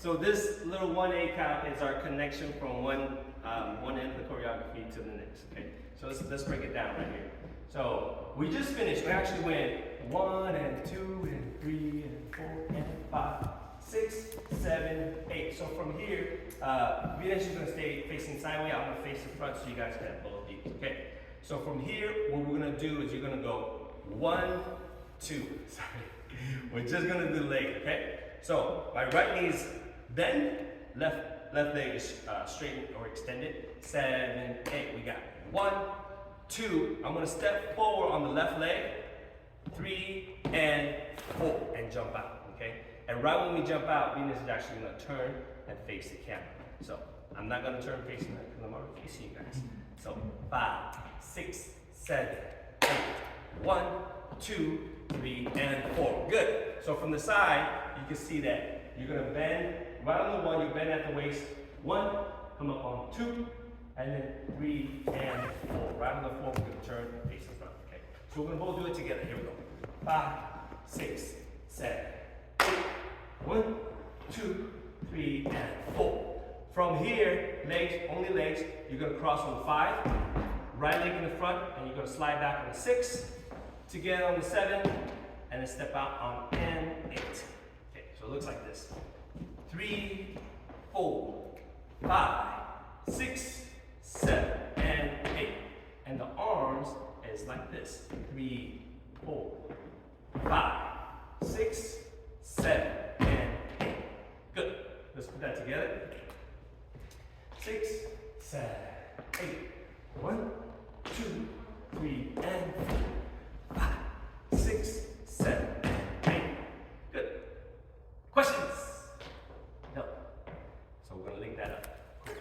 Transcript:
So this little 1-8 count is our connection from one end of the choreography to the next, okay? So let's break it down right here. So we just finished, we actually went 1 and 2 and 3 and 4 and 5, 6, 7, 8. So from here, Venus is gonna stay facing sideways, I'm gonna face the front so you guys can have both these, okay? So from here, what we're gonna do is you're gonna go 1, 2, sorry. We're just gonna do the leg, okay? So my right knee is bend, left leg is straightened or extended. 7, 8, we got 1, 2. I'm gonna step forward on the left leg. 3 and 4 and jump out, okay? And right when we jump out, Venus is actually gonna turn and face the camera. So I'm not gonna turn facing her because I'm already facing you guys. So 5, 6, 7, 8. 1, 2, 3, and 4. Good. So from the side, you can see that you're gonna bend right on the 1. You bend at the waist. 1, come up on 2, and then 3 and 4. Right on the 4, we're gonna turn and face the front. Okay. So we're gonna both do it together. Here we go. 5, 6, 7, 8. 1, 2, 3, and 4. From here, legs, only legs. You're gonna cross on 5. Right leg in the front, and you're gonna slide back on the 6. Together on the 7, and then step out on and 8. Okay, so it looks like this. 3, 4, 5, 6, 7, and 8. And the arms is like this. 3, 4, 5, 6, 7, and 8. Good. Let's put that together. 6, 7, 8. 1, 2, 3, and 4. 5, 6, 7, 8. Good. Questions? No. So we're going to link that up.